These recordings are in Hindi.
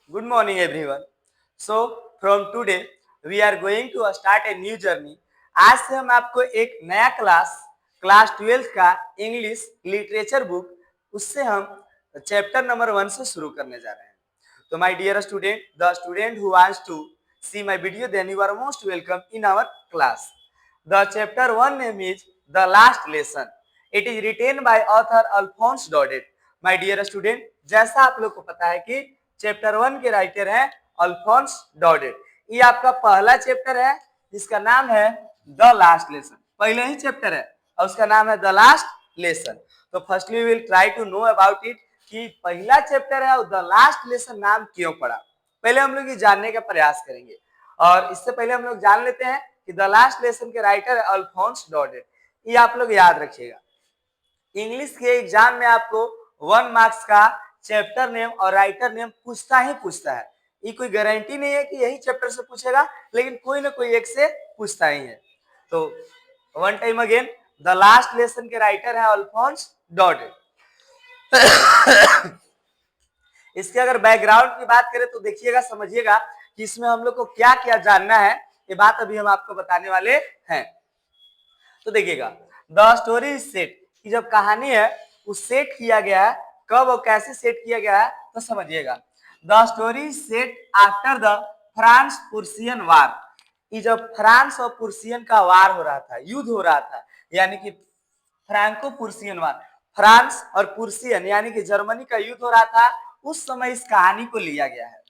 Good morning, everyone. So, from today, we are going to start a new journey. आज से हम आपको एक नया क्लास 12 का इंग्लिश लिटरेचर बुक, उससे हम चैप्टर नंबर 1 से शुरू करने जा रहे हैं. तो my dear student, the student who wants to see my video, then you are most welcome in our class. The chapter 1 name is The Last Lesson. It is written by author Alphonse Daudet. My dear student, जैसा आप लोग को पता है कि चैप्टर 1 के राइटर हैं अल्फोंस डॉडेट. ये आपका पहला चैप्टर है जिसका नाम है द लास्ट लेसन. पहले ही चैप्टर है और उसका नाम है द लास्ट लेसन. तो firstly we will try to know about it कि पहला चैप्टर है और द लास्ट लेसन नाम क्यों पड़ा. पहले हम लोग ये जानने का प्रयास करेंगे और इससे पहले हम लोग जान लेते हैं कि द लास्ट लेसन के राइटर है अल्फोंस डॉडेट. ये आप लोग याद रखिएगा. इंग्लिश के एग्जाम में आपको 1 मार्क्स का चैप्टर नेम और राइटर नेम पूछता है. ये कोई गारंटी नहीं है कि यही चैप्टर से पूछेगा, लेकिन कोई ना कोई एक से पूछता ही है. तो one time again, the last lesson के राइटर है अल्फोंस डॉडेट. इसके अगर बैकग्राउंड की बात करें तो देखिएगा, समझिएगा कि इसमें हम लोग को क्या क्या जानना है. ये बात अभी हम आपको बताने वाले हैं. तो देखिएगा, द स्टोरी सेट की जब कहानी है वो सेट किया गया है. कब और कैसे सेट किया गया है तो समझिएगा. The story set after the France Prussian war. ये जब फ्रांस और पुर्सियन का वार हो रहा था, युद्ध हो रहा था, यानी कि फ्रांको पुर्सियन वार, फ्रांस और पुर्सियन यानी कि जर्मनी का युद्ध हो रहा था, उस समय इस कहानी को लिया गया है.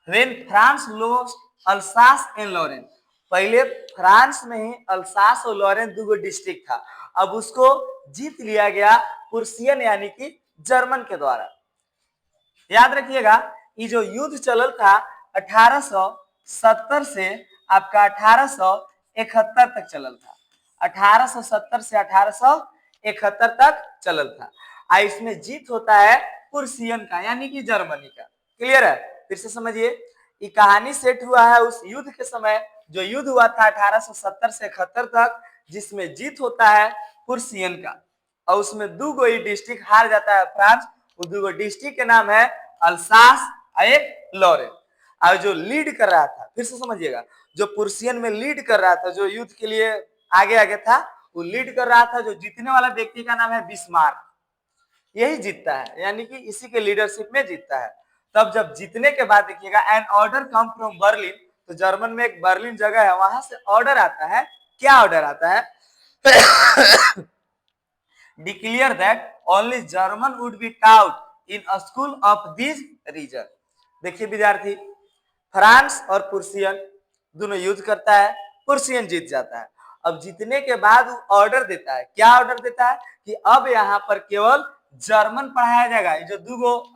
When France lost Alsace and Lorraine. पहले फ्रांस में ही अल्सास और लॉरेन दो डिस्ट्रिक्ट था, अब उसको जीत लिया गया पुर्सियन यानी कि जर्मन के द्वारा. याद रखिएगा, ये जो युद्ध चलल था 1870 से आपका 1871 तक चलल था. 1870 से 1871 तक चलल था. इसमें जीत होता है पुर्सियन का यानी कि जर्मनी का. क्लियर है? फिर से समझिए, ये कहानी सेट हुआ है उस युद्ध के समय जो युद्ध हुआ था 1870 से 71 तक, जिसमें जीत होता है पुर्सियन का. और उसमें दो डिस्ट्रिक्ट हार जाता है फ्रांस. वो दो डिस्ट्रिक्ट के नाम है अल्सास और एक लॉरेन. और जो लीड कर रहा था, फिर से समझिएगा, जो पुर्सियन में लीड कर रहा था, जो युद्ध के लिए आगे आगे था, वो लीड कर रहा था, जो जीतने वाला व्यक्ति का नाम है बिस्मार्क. यही जीतता है, यानी कि इसी के लीडरशिप में जीतता है. तब जब जीतने के बाद देखिएगा, an order come from Berlin. तो जर्मन में एक बर्लिन जगह है, वहां से ऑर्डर आता है. क्या ऑर्डर आता है? Declare that only German would be taught in a school of this region. देखिए विद्यार्थी, फ्रांस और पुर्सियन दोनों युद्ध करता है, पुर्सियन जीत जाता है. अब जीतने के बाद वो ऑर्डर देता है. क्या ऑर्डर देता है? कि अब यहाँ पर केवल जर्मन पढ़ाया जाएगा. जो दो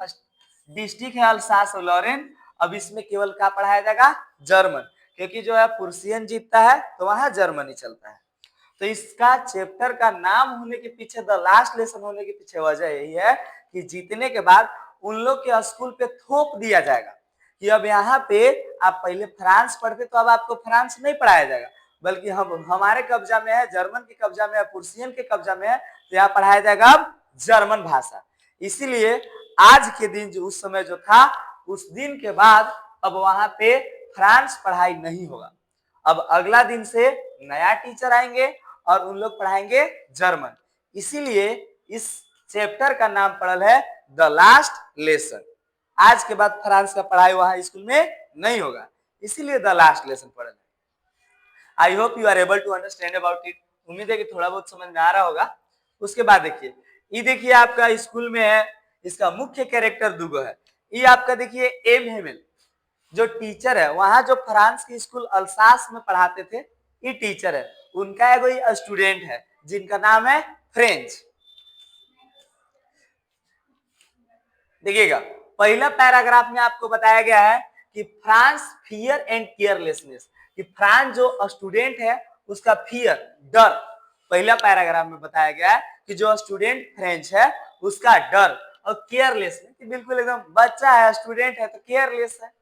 डिस्ट्रिक्ट है अल्सास और लॉरेन, अब इसमें केवल क्या पढ़ाया जाएगा? जर्मन. क्योंकि जो है पुर्सियन जीतता है तो वहां जर्मनी चलता है. तो इसका चैप्टर का नाम होने के पीछे, द लास्ट लेसन होने के पीछे वजह यही है कि जीतने के बाद उन लोग के स्कूल पे थोप दिया जाएगा कि अब यहाँ पे आप पहले फ्रांस पढ़ते तो अब आपको फ्रांस नहीं पढ़ाया जाएगा, बल्कि हम हमारे कब्जा में है, जर्मन के कब्जा में है, पुर्सियन के कब्जा में है, तो यहाँ पढ़ाया जाएगा अब जर्मन भाषा. इसीलिए आज के दिन जो उस समय जो था, उस दिन के बाद अब वहां पे फ्रांस पढ़ाई नहीं होगा. अब अगला दिन से नया टीचर आएंगे और उन लोग पढ़ाएंगे जर्मन. इसीलिए इस चैप्टर का नाम पड़ल है द लास्ट लेसन. आज के बाद फ्रांस का पढ़ाई वहां स्कूल में नहीं होगा, इसीलिए द लास्ट लेसन पढ़ल है. I hope you are able to understand about it. उम्मीद है कि थोड़ा बहुत समझ में आ रहा होगा. उसके बाद देखिए, ये देखिए आपका स्कूल में है, इसका मुख्य कैरेक्टर दुगो है. ये आपका देखिए एम हेमेल जो टीचर है, वहां जो फ्रांस के स्कूल अल्सास में पढ़ाते थे, ये टीचर है. उनका एगो स्टूडेंट है जिनका नाम है फ्रेंच. देखिएगा, पहला पैराग्राफ में आपको बताया गया है कि फ्रांस फियर एंड केयरलेसनेस, कि फ्रांस जो स्टूडेंट है उसका फियर, डर, पहला पैराग्राफ में बताया गया है कि जो स्टूडेंट फ्रेंच है उसका डर, और केयरलेसनेस कि बिल्कुल एकदम बच्चा है, स्टूडेंट है तो केयरलेस है.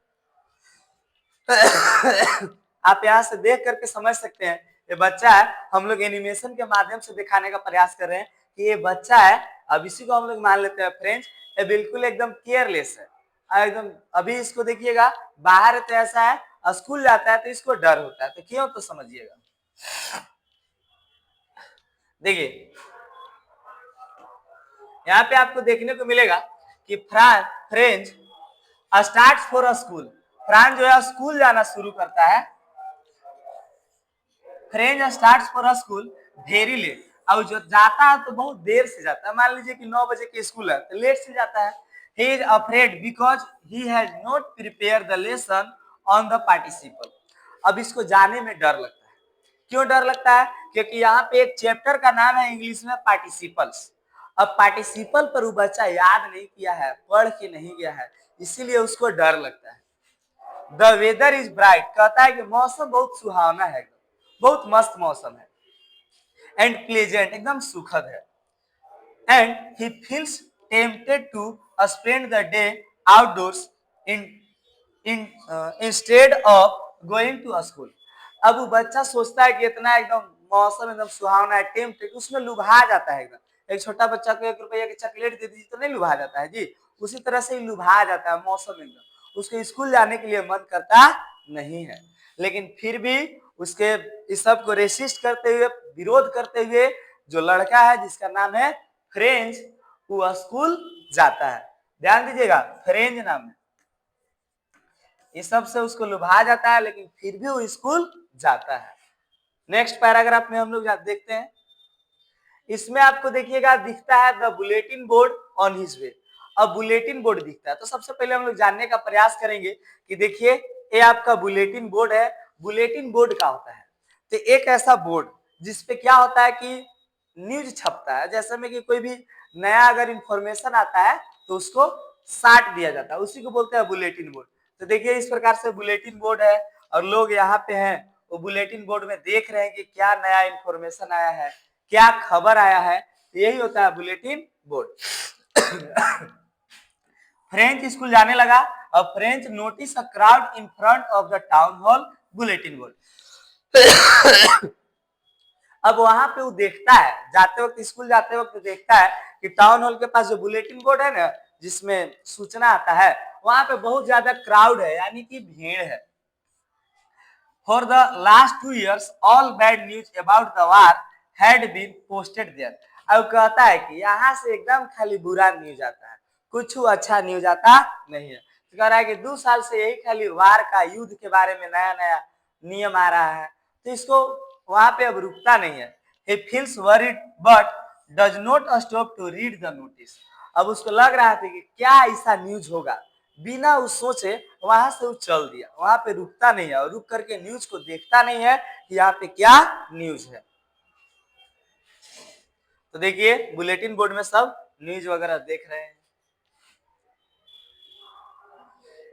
आप यहाँ से देख करके समझ सकते हैं ये बच्चा है. हम लोग एनिमेशन के माध्यम से दिखाने का प्रयास कर रहे हैं कि ये बच्चा है. अब इसी को हम लोग मान लेते हैं फ्रेंच. ये बिल्कुल एकदम केयरलेस है, एकदम अभी इसको देखिएगा, बाहर तो ऐसा है, स्कूल जाता है तो इसको डर होता है, तो क्यों, तो समझिएगा। देखिए यहाँ पे आपको देखने को मिलेगा कि French start for a school, France जो है स्कूल जाना शुरू करता है। French start for a school very late, अब जो जाता है तो बहुत देर से जाता है। मान लीजिए कि 9 बजे की स्कूल है तो लेट से जाता है। He is afraid because he has not prepare the lesson on the participle, अब इसको जाने में डर लगता है। क्यों डर लगता है? क्योंकि यहाँ पे एक चैप्टर का नाम है इंग्लिश में पार्टिसिपल्स। अब पार्टिसिपल पर वो बच्चा याद नहीं किया है, पढ़ के नहीं गया है, इसीलिए उसको डर लगता है। द वेदर इज ब्राइट, कहता है कि मौसम बहुत सुहावना है, बहुत मस्त मौसम है। एंड प्लेजेंट, एकदम सुखद है। And he feels tempted to spend the day outdoors in instead of going to school. अब वो बच्चा सोचता है कि इतना एकदम मौसम एकदम सुहावना है, टेम्पटेड, उसमें लुभा जाता है एकदम। एक छोटा बच्चा को 1 रुपया की चॉकलेट दे दीजिए तो नहीं लुभा जाता है जी, उसी तरह से ही लुभा जाता है मौसम एकदम। उसको स्कूल जाने के लिए मन करता नहीं है, लेकिन फिर भी उसके इस सब को रेसिस्ट करते हुए, विरोध करते हुए, जो लड़का है जिसका नाम है फ्रेंच, वो स्कूल जाता है। ध्यान दीजिएगा, फ्रेंच नाम है, इस सब से उसको लुभा जाता है, लेकिन फिर भी वो स्कूल जाता है। नेक्स्ट पैराग्राफ में हम लोग देखते हैं, इसमें आपको देखिएगा दिखता है the bulletin board on his way. अब बुलेटिन बोर्ड दिखता है तो सबसे पहले हम लोग जानने का प्रयास करेंगे कि देखिए ये आपका बुलेटिन बोर्ड है। बुलेटिन बोर्ड क्या होता है? तो एक ऐसा बोर्ड जिसपे क्या होता है कि न्यूज छपता है, जैसे में कि कोई भी नया अगर इंफॉर्मेशन आता है तो उसको साट दिया जाता है, उसी को बोलते हैं बुलेटिन बोर्ड। तो देखिए इस प्रकार से बुलेटिन बोर्ड है और लोग यहाँ पे हैं, वो बुलेटिन बोर्ड में देख रहे हैं कि क्या नया इंफॉर्मेशन आया है, क्या खबर आया है, यही होता है बुलेटिन बोर्ड। फ्रेंच स्कूल जाने लगा और French notice a crowd in front of the town hall bulletin board. अब वहां पे वो देखता है, जाते वक्त, स्कूल जाते वक्त देखता है कि टाउन हॉल के पास जो बुलेटिन बोर्ड है ना, जिसमें सूचना आता है, वहां पे बहुत ज्यादा क्राउड है, यानी कि भीड़ है। For the last 2 years all bad news about the war had been posted there. अब कहता है कि यहाँ से एकदम खाली बुरा न्यूज आता है, कुछ अच्छा न्यूज आता नहीं है। तो कह रहा है कि 2 साल से यही खाली वार का, युद्ध के बारे में नया नया नियम आ रहा है, तो इसको वहां पे अब रुकता नहीं है। he feels worried but does not stop to read the notice। अब उसको लग रहा था कि क्या ऐसा न्यूज होगा, बिना उस सोचे वहां से वो चल दिया, वहां पे रुकता नहीं है और रुक करके न्यूज को देखता नहीं है कि यहाँ पे क्या न्यूज है। तो देखिए बुलेटिन बोर्ड में सब न्यूज वगैरह देख रहे हैं।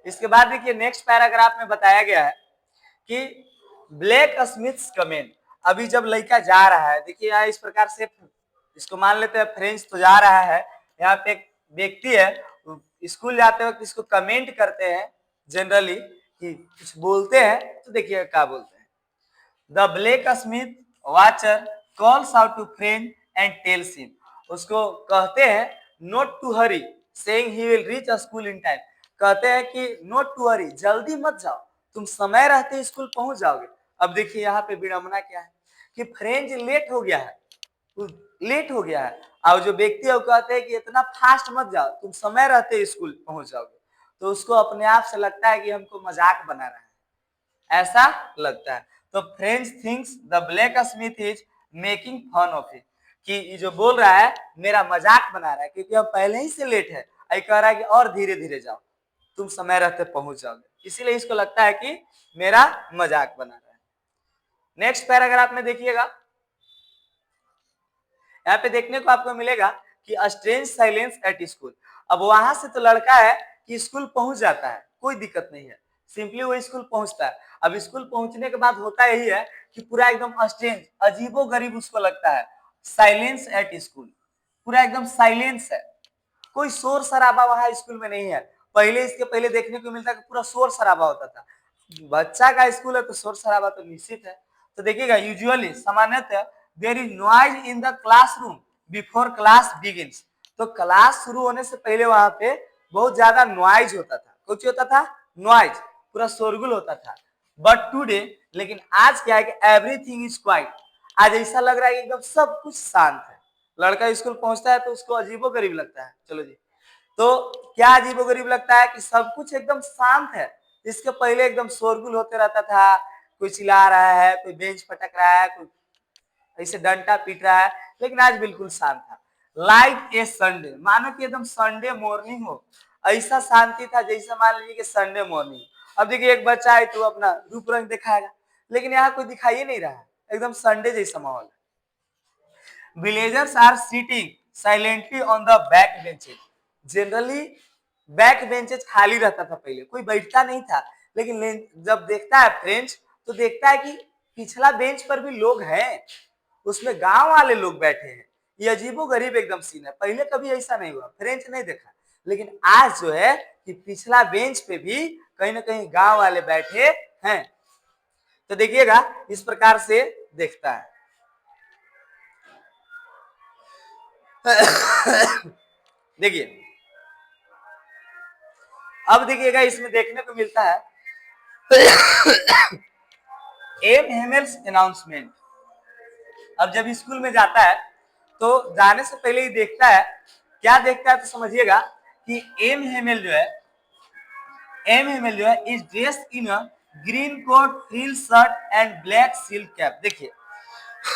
इसके बाद देखिए नेक्स्ट पैराग्राफ में बताया गया है कि ब्लैक स्मिथ्स कमेंट। अभी जब लड़का जा रहा है, देखिए यहाँ इस प्रकार से, इसको मान लेते हैं फ्रेंच तो जा रहा है, यहाँ पे एक व्यक्ति है, स्कूल जाते वक्त इसको कमेंट करते हैं जनरली कि कुछ बोलते हैं, तो देखिए क्या बोलते हैं। The blacksmith watcher calls out to French and tells him, उसको कहते हैं not to hurry saying he will reach school in time, कहते हैं कि नॉट टू हरी, जल्दी मत जाओ, तुम समय रहते स्कूल पहुंच जाओगे। अब देखिए यहाँ पे विडंबना क्या है कि फ्रेंच लेट हो गया है, लेट हो गया है, और जो व्यक्ति है वो कहते हैं कि इतना फास्ट मत जाओ, तुम समय रहते स्कूल पहुंच जाओगे। तो उसको अपने आप से लगता है कि हमको मजाक बना रहा है, ऐसा लगता है। तो French thinks the blacksmith is making fun of it, कि ये जो बोल रहा है मेरा मजाक बना रहा है, क्योंकि अब पहले ही से लेट है, ये कह रहा है कि और धीरे धीरे जाओ, तुम समय रहते पहुंच जाओगे, इसीलिए इसको लगता है कि मेरा मजाक बना रहा है। नेक्स्ट पैराग्राफ में देखिएगा, यहाँ पे देखने को आपको मिलेगा कि स्ट्रेंज साइलेंस एट स्कूल। अब वहां से तो लड़का है कि स्कूल पहुंच जाता है, कोई दिक्कत नहीं है, सिंपली वो स्कूल पहुंचता है। अब स्कूल पहुंचने के बाद होता यही है कि पूरा एकदम स्ट्रेंज, अजीबो गरीब उसको लगता है, साइलेंस एट स्कूल, पूरा एकदम साइलेंस है, कोई शोर शराबा वहां स्कूल में नहीं है। पहले इसके पहले देखने को मिलता कि पूरा शोर शराबा होता था, बच्चा का स्कूल है तो शोर शराबा तो निश्चित है। तो देखिएगा यूजुअली, सामान्यतः there is noise in the classroom before class begins, तो क्लास शुरू होने से पहले वहां पे बहुत ज्यादा नॉइज होता था, कुछ होता था, नॉइज, पूरा शोरगुल होता था। बट टुडे, लेकिन आज क्या है कि एवरीथिंग इज क्वाइट। आज ऐसा लग रहा है कि एकदम सब कुछ शांत है। लड़का स्कूल पहुंचता है तो उसको अजीबोगरीब लगता है। चलो जी, तो क्या अजीबोगरीब लगता है कि सब कुछ एकदम शांत है। इसके पहले एकदम शोरगुल होते रहता था, कोई चिल्ला रहा है, कोई बेंच पटक रहा है, कोई ऐसे डंडा पीट रहा है, लेकिन आज बिल्कुल शांत था। लाइक ए संडे, मानो कि एकदम संडे मॉर्निंग हो, ऐसा शांति था जैसे मान लीजिए कि संडे मॉर्निंग। अब देखिए एक बच्चा है तो अपना रूप रंग दिखाएगा, लेकिन यहाँ कोई दिखाई ही नहीं रहा है, एकदम संडे जैसा माहौल है। Villagers are sitting silently on the back benches. Generally back benches खाली रहता था, पहले कोई बैठता नहीं था, लेकिन जब देखता है फ्रेंच तो देखता है कि पिछला बेंच पर भी लोग हैं, उसमें गांव वाले लोग बैठे हैं। ये अजीबो गरीब एकदम सीन है, पहले कभी ऐसा नहीं हुआ, फ्रेंच नहीं देखा, लेकिन आज जो है कि पिछला बेंच पे भी कहीं ना कहीं गांव वाले बैठे हैं। तो देखिएगा इस प्रकार से देखता है। देखिए अब देखिएगा इसमें देखने को मिलता है एम हेमेल्स अनाउंसमेंट। अब जब स्कूल में जाता है तो जाने से पहले ही देखता है, क्या देखता है तो समझिएगा कि एम हेमेल जो है is dress in a green coat, frill shirt and black silk cap. देखिए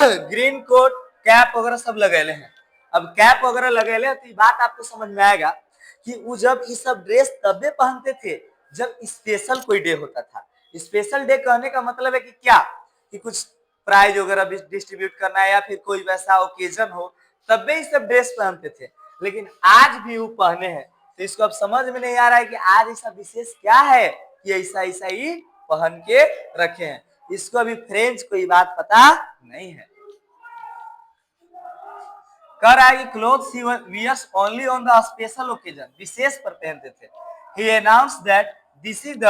ग्रीन कोट, कैप वगैरह सब लगेले हैं। अब कैप वगैरह लगेले हैं तो ये बात आपको समझ में आएगा कि वो जब ये सब ड्रेस तबे पहनते थे जब स्पेशल कोई डे होता था। स्पेशल डे कहने का मतलब है कि क्या, कि कुछ प्राइज वगैरह भी डिस्ट्रीब्यूट करना है या फिर कोई वैसा ओकेजन हो, तब भी सब ड्रेस पहनते थे। लेकिन आज भी वो पहने हैं, तो इसको अब समझ में नहीं आ रहा है कि आज ऐसा विशेष क्या है कि ऐसा ऐसा ही पहन के रखे हैं। इसको अभी फ्रेंच को ये बात पता नहीं है। कर रहा है कि clothes he wears only on the special occasion, विशेष पर पहनते थे। He announced that this is the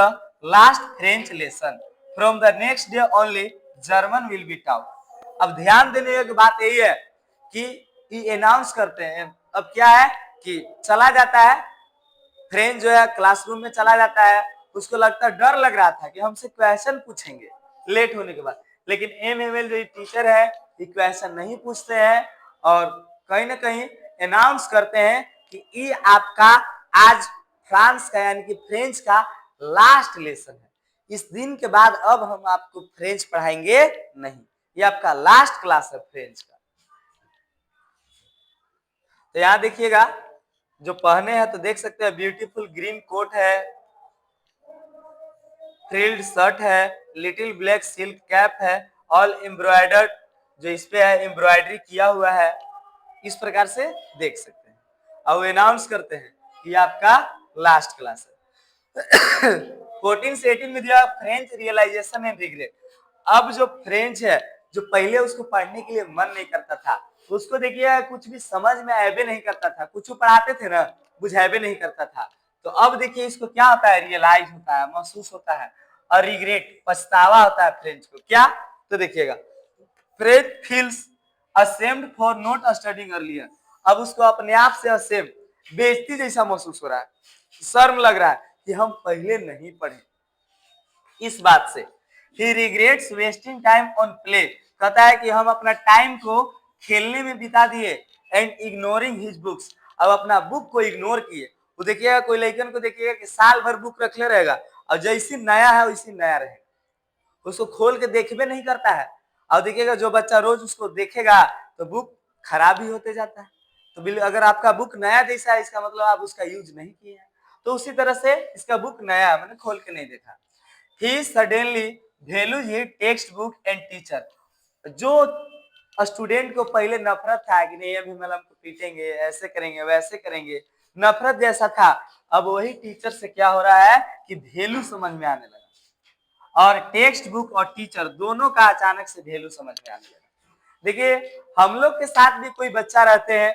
last French lesson, from the next day only German will be taught. अब ध्यान देने की बात यही है कि ये अनाउंस करते हैं। अब क्या है कि चला जाता है, फ्रेंच जो है क्लासरूम में चला जाता है, उसको लगता है, डर लग रहा था कि हमसे क्वेश्चन पूछेंगे लेट होने के बाद, लेकिन एमएमएल जो टीचर है ये क्वेश्चन नहीं पूछते हैं और कहीं ना कहीं अनाउंस करते हैं कि ये आपका आज फ्रांस का यानी कि फ्रेंच का लास्ट लेसन है। इस दिन के बाद अब हम आपको फ्रेंच पढ़ाएंगे नहीं, ये आपका लास्ट क्लास है फ्रेंच का। तो यहाँ देखिएगा जो पहने हैं तो देख सकते हैं ब्यूटीफुल ग्रीन कोट है, फ्रिल्ड शर्ट है, लिटिल ब्लैक सिल्क कैप है, ऑल एम्ब्रॉयडर्ड, जो इस पे है एम्ब्रॉयडरी किया हुआ है। इस प्रकार से देख सकते हैं और अनाउंस करते हैं कि आपका लास्ट क्लास है। 14 से 18 में दिया फ्रेंच रियलाइजेशन एंड रिग्रेट। अब जो फ्रेंच है, जो पहले उसको पढ़ने के लिए मन नहीं करता था, उसको देखिए कुछ भी समझ में आए नहीं करता था, कुछ पढ़ाते थे ना बुझाए नहीं करता था, तो अब देखिए इसको क्या होता है, रियलाइज होता है, महसूस होता है, और रिग्रेट, पछतावा होता है फ्रेंच को। क्या, तो देखिएगा French feels ashamed for not studying earlier. अब उसको अपने आप से असेम, बेइज्जती जैसा महसूस हो रहा है, शर्म लग रहा है कि हम पहले नहीं पढ़े। इस बात से he regrets wasting time on play, कहता है कि हम अपना टाइम को खेलने में बिता दिए, एंड इग्नोरिंग हिज बुक्स, अब अपना बुक को इग्नोर किए। वो देखिएगा कोई लड़कन को देखिएगा कि साल भर बुक रखले रहेगा और जैसी नया है वैसी नया रहेगा, उसको खोल के देखबे नहीं करता है। और देखिएगा जो बच्चा रोज उसको देखेगा तो बुक खराब ही होते जाता है। तो अगर आपका बुक नया जैसा है इसका मतलब आप उसका यूज नहीं किए हैं, तो उसी तरह से इसका बुक नया है, मैंने खोल के नहीं देखा। He suddenly values the textbook and teacher. जो स्टूडेंट को पहले नफरत था कि नहीं अभी मैडम को पीटेंगे, ऐसे करेंगे वैसे करेंगे, नफरत जैसा था, अब वही टीचर से क्या हो रहा है कि वैल्यू समझ में आने लगा, और टेक्स्ट बुक और टीचर दोनों का अचानक से वैल्यू समझ में आने लगा। देखिए हम लोग के साथ भी कोई बच्चा रहते हैं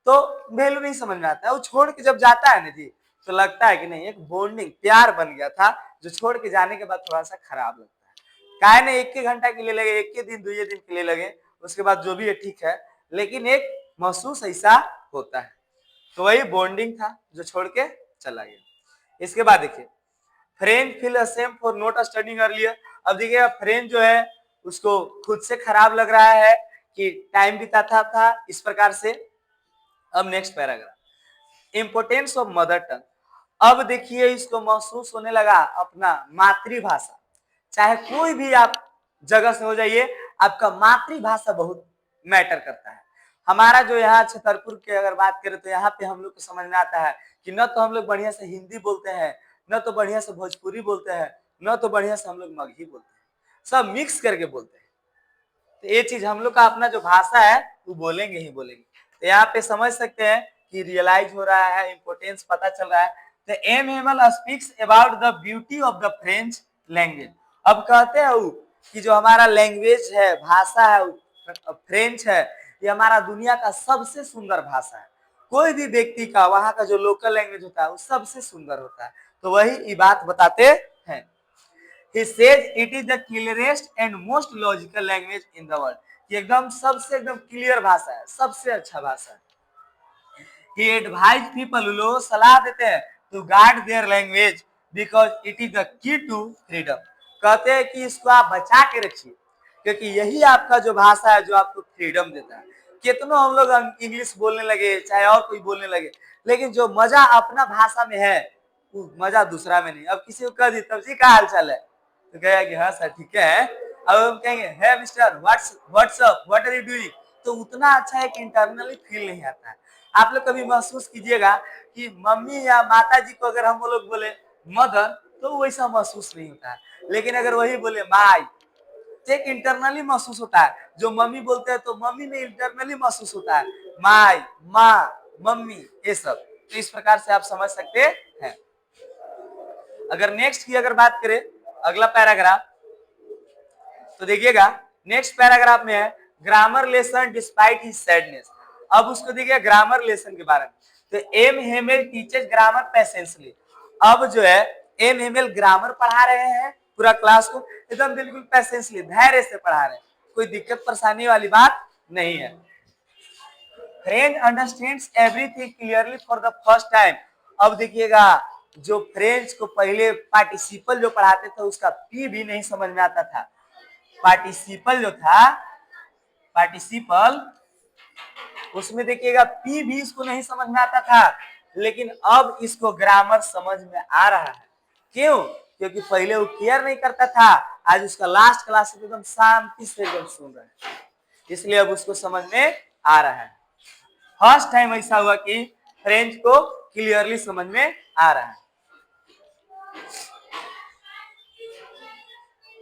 तो वैल्यू नहीं समझ में आता है, वो छोड़ के जब जाता है ना जी तो लगता है कि नहीं एक बॉन्डिंग प्यार बन गया था, जो छोड़ के जाने के बाद थोड़ा सा खराब लगता है। काहे ने एक घंटा के लिए लगे, एक दिन 2 दिन के लिए लगे, उसके बाद जो भी है ठीक है, लेकिन एक महसूस ऐसा होता है। तो वही बॉन्डिंग था जो छोड़ के चला गया। इसके बाद देखिए friend feel ashamed for not studying earlier. अब देखिएगा फ्रेंड जो है उसको खुद से खराब लग रहा है कि टाइम बिताता था इस प्रकार से। अब next paragraph, importance of mother tongue. अब देखिए इसको महसूस होने लगा अपना मातृभाषा, चाहे कोई भी आप जगह से हो जाइए, आपका मातृभाषा बहुत मैटर करता है। हमारा जो यहाँ छतरपुर की अगर बात करें तो यहाँ पे हम लोग को समझ में आता है कि न तो हम लोग बढ़िया से हिंदी बोलते हैं, न तो बढ़िया से भोजपुरी बोलते हैं, न तो बढ़िया से हम लोग मगही बोलते हैं, सब मिक्स करके बोलते हैं। तो ये चीज हम लोग का अपना जो भाषा है वो बोलेंगे ही बोलेंगे। तो यहाँ पे समझ सकते हैं कि रियलाइज हो रहा है, इंपोर्टेंस पता चल रहा है। तो M Hamel speaks about the beauty of the French language. अब कहते हैं वो कि जो हमारा लैंग्वेज है, भाषा है, फ्रेंच है, ये हमारा दुनिया का सबसे सुंदर भाषा है। कोई भी व्यक्ति का वहां का जो लोकल लैंग्वेज होता है वो सबसे सुंदर होता है। तो वही ये बात बताते हैं। He says it is the clearest and most logical language in the world। ये एकदम सबसे एकदम क्लियर भाषा है, सबसे अच्छा भाषा है। He advised people, लोग सलाह देते हैं to guard their language because it is the key to freedom। कहते हैं कि इसको आप बचा के रखिए क्योंकि यही आपका जो भाषा है जो आपको फ्रीडम देता है। कितनों हम लोग इंग्लिश बोलने लगे, चाहे और कोई बोलने लगे, लेकिन जो मजा अपना भाषा में है वो मजा दूसरा में नहीं। अब किसी को कह दी तब जी का हाल चाल है तो कहेगा कि हाँ सर ठीक है। अब हम कहेंगे hey mister what's up what are you doing, तो उतना अच्छा है कि इंटरनली फील नहीं आता है। आप लोग कभी महसूस कीजिएगा कि मम्मी या माता जी को अगर हम लोग बोले मदर तो वैसा महसूस नहीं होता है, लेकिन अगर वही बोले माई तो एक इंटरनली महसूस होता है। जो मम्मी बोलते हैं तो मम्मी में इंटरनली महसूस होता है, माई, माँ, मम्मी, ये सब। तो इस प्रकार से आप समझ सकते हैं। अगर नेक्स्ट की अगर बात करें अगला पैराग्राफ, तो देखिएगा नेक्स्ट पैराग्राफ में है grammar lesson despite his sadness. अब उसको देखिए ग्रामर लेसन के बारे में। तो M Hamel teachers grammar patiently. अब जो है एम हेमेल ग्रामर पढ़ा रहे हैं पूरा क्लास को एकदम बिल्कुल पेशेंसली, धैर्य से पढ़ा रहे हैं, कोई दिक्कत परेशानी वाली बात नहीं है। French understands everything clearly for the first time. अब देखिएगा जो फ्रेंच को पहले पार्टिसिपल जो पढ़ाते थे उसका पी भी नहीं समझ में आता था। पार्टिसिपल जो था, पार्टिसिपल उसमें देखिएगा पी भी इसको नहीं समझ में आता था, लेकिन अब इसको ग्रामर समझ में आ रहा है। क्यों? क्योंकि पहले वो केयर नहीं करता था, आज उसका लास्ट क्लास में एकदम शांति से एकदम सुन रहा है, इसलिए अब उसको समझ में आ रहा है। फर्स्ट टाइम ऐसा हुआ कि फ्रेंच को क्लियरली समझ में आ रहा है।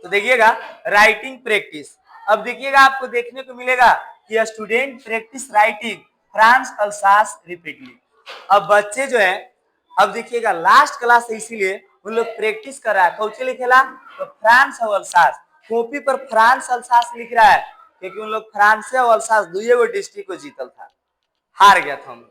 तो देखिएगा राइटिंग प्रैक्टिस। अब देखिएगा आपको देखने को मिलेगा कि student practice writing France Alsace repeatedly. अब बच्चे जो है, अब देखिएगा लास्ट क्लास है इसीलिए उन लोग प्रैक्टिस कर रहा है। कौन लिखेला? तो फ्रांस और अल्सास। कॉपी पर फ्रांस अल्सास लिख रहा है क्योंकि उन लोग फ्रांस और अल्सास दुइये डिस्ट्रिक्ट को जीतल था, हार गया था हम लोग।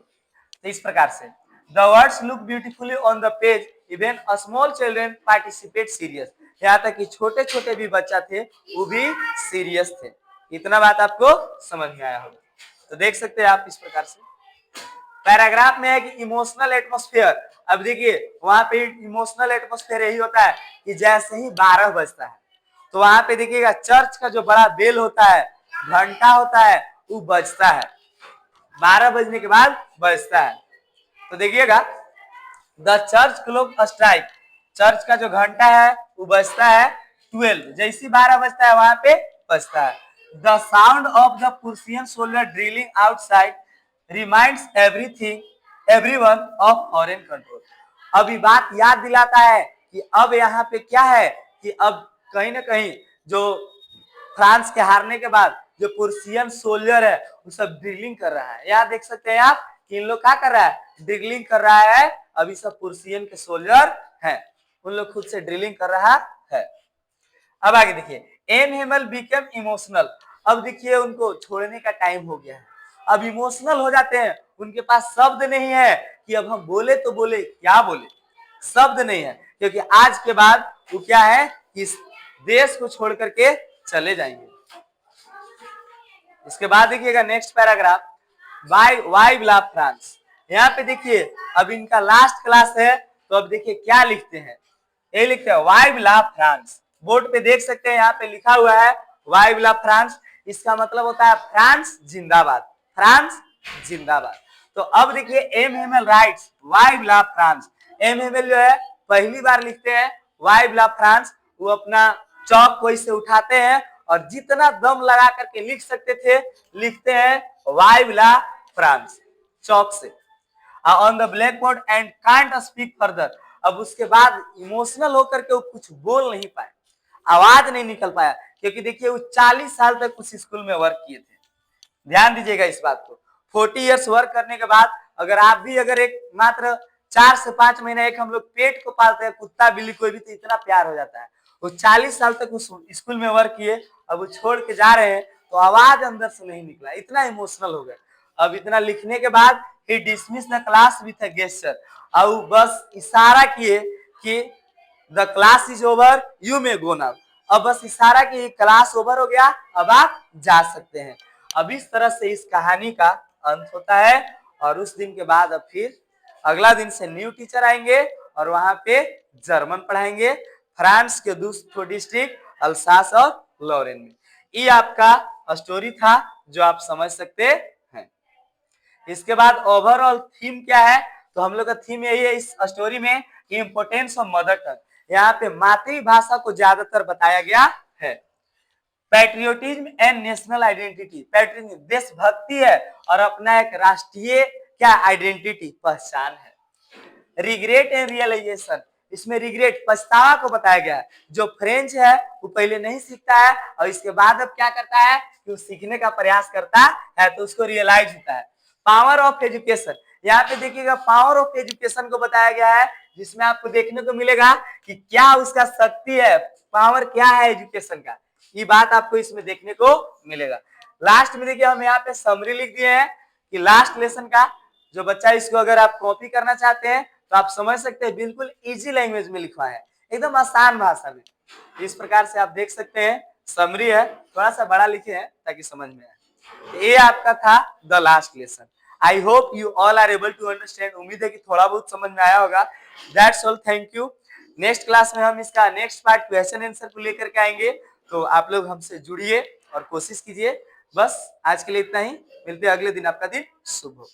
तो इस प्रकार से the words look beautifully on the page, even a small children participate serious. यहाँ तक कि छोटे छोटे भी बच्चा थे वो भी सीरियस थे। इतना बात आपको समझ में आया होगा। तो देख सकते हैं आप इस प्रकार से। पैराग्राफ में है कि इमोशनल एटमॉस्फेयर। अब देखिए वहां पे इमोशनल एटमॉस्फेयर यही होता है कि जैसे ही 12 बजता है तो वहां पे देखिएगा चर्च का जो बड़ा बेल होता है, घंटा होता है, वो बजता है। 12 बजने के बाद बजता है। तो देखिएगा the church clock strike, church का जो घंटा है वो बजता है 12, जैसी 12 बजता है वहां पे बजता है। The sound of the Persian soldier drilling outside reminds everyone of foreign control. अब ये बात याद दिलाता है कि अब यहाँ पे क्या है कि अब कहीं ना कहीं जो फ्रांस के हारने के बाद जो पर्शियन सोल्जर है वो सब ड्रिलिंग कर रहा है। यहाँ देख सकते हैं आप कि इन लोग क्या कर रहा है, ड्रिलिंग कर रहा है। अभी सब पर्शियन के सोल्जर हैं, उन लोग खुद से ड्रिलिंग कर रहा है। अब आगे देखिए एम हेमल बिकम इमोशनल। अब देखिए उनको छोड़ने का टाइम हो गया है, अब इमोशनल हो जाते हैं। उनके पास शब्द नहीं है कि अब हम बोले तो बोले क्या बोले, शब्द नहीं है क्योंकि आज के बाद वो क्या है कि इस देश को छोड़ करके चले जाएंगे। इसके बाद देखिएगा next paragraph why why love France. यहाँ पे देखिए अब इनका लास्ट क्लास है तो अब देखिए क्या लिखते हैं, ये लिखते हैं वाइव ला फ्रांस। बोर्ड पे देख सकते हैं यहाँ पे लिखा हुआ है वाइव ला फ्रांस, इसका मतलब होता है फ्रांस जिंदाबाद, फ्रांस जिंदाबाद। तो अब देखिए एम हेमल राइट्स वाइव ला फ्रांस। एम हेमल जो है पहली बार लिखते हैं वाइव ला फ्रांस, वो अपना चौक को इसे उठाते हैं और जितना दम लगा करके लिख सकते थे लिखते हैं वाइव ला फ्रांस चौक से on the black board and can't speak further. अब उसके बाद इमोशनल होकर के वो कुछ बोल नहीं पाए, आवाज नहीं निकल पाया, क्योंकि देखिए वो 40 साल तक उस स्कूल में वर्क किए थे। ध्यान दीजिएगा इस बात को, 40 इयर्स वर्क करने के बाद अगर आप भी अगर एक मात्र 4 से 5 महीने एक हम लोग पेट को पालते हैं, कुत्ता बिल्ली कोई भी, तो इतना प्यार हो जाता है। वो 40 साल तक उस स्कूल में वर्क किए, अब वो छोड़ के जा रहे हैं तो आवाज अंदर से नहीं निकला, इतना इमोशनल हो गए। अब इतना लिखने के बाद he dismiss the class with a gesture, अब बस इशारा किए कि the class is over you may go now, अब बस इशारा की क्लास ओवर हो गया, अब आप जा सकते हैं। अब इस तरह से इस कहानी का अंत होता है और उस दिन के बाद अब फिर अगला दिन से न्यू टीचर आएंगे और वहां पे जर्मन पढ़ाएंगे फ्रांस के दूसरे डिस्ट्रिक्ट अल्सास और लॉरेन में। ये आपका स्टोरी था जो आप समझ सकते हैं। इसके बाद ओवरऑल थीम क्या है, तो हम लोग का थीम यही है इस स्टोरी में, इम्पोर्टेंस ऑफ मदर टंग। यहाँ पे मातृभाषा को ज्यादातर बताया गया है। Patriotism and national identity, patriotism देशभक्ति है और अपना एक राष्ट्रीय क्या आइडेंटिटी पहचान है। रिग्रेट एंड रियलाइजेशन, इसमें रिग्रेट पछतावा को बताया गया है। जो फ्रेंच है वो पहले नहीं सीखता है और इसके बाद अब क्या करता है कि वो सीखने का प्रयास करता है तो उसको रियलाइज होता है। पावर ऑफ एजुकेशन, यहाँ पे देखिएगा पावर ऑफ एजुकेशन को बताया गया है, जिसमें आपको देखने को मिलेगा कि क्या उसका शक्ति है, पावर क्या है एजुकेशन का, ये बात आपको इसमें देखने को मिलेगा। लास्ट में देखिए हम यहाँ पे समरी लिख दिए हैं कि लास्ट लेसन का, जो बच्चा इसको अगर आप कॉपी करना चाहते हैं तो आप समझ सकते हैं, बिल्कुल इजी लैंग्वेज में लिखवा है, एकदम आसान भाषा में। इस प्रकार से आप देख सकते हैं समरी है, थोड़ा सा बड़ा लिखे हैं ताकि समझ में आए। ये आपका था the last lesson. I hope you all are able to understand, उम्मीद है कि थोड़ा बहुत समझ में आया होगा। That's all, thank you. Next class में हम इसका नेक्स्ट पार्ट क्वेश्चन आंसर को लेकर के आएंगे, तो आप लोग हमसे जुड़िए और कोशिश कीजिए। बस आज के लिए इतना ही, मिलते हैं अगले दिन। आपका दिन शुभ हो।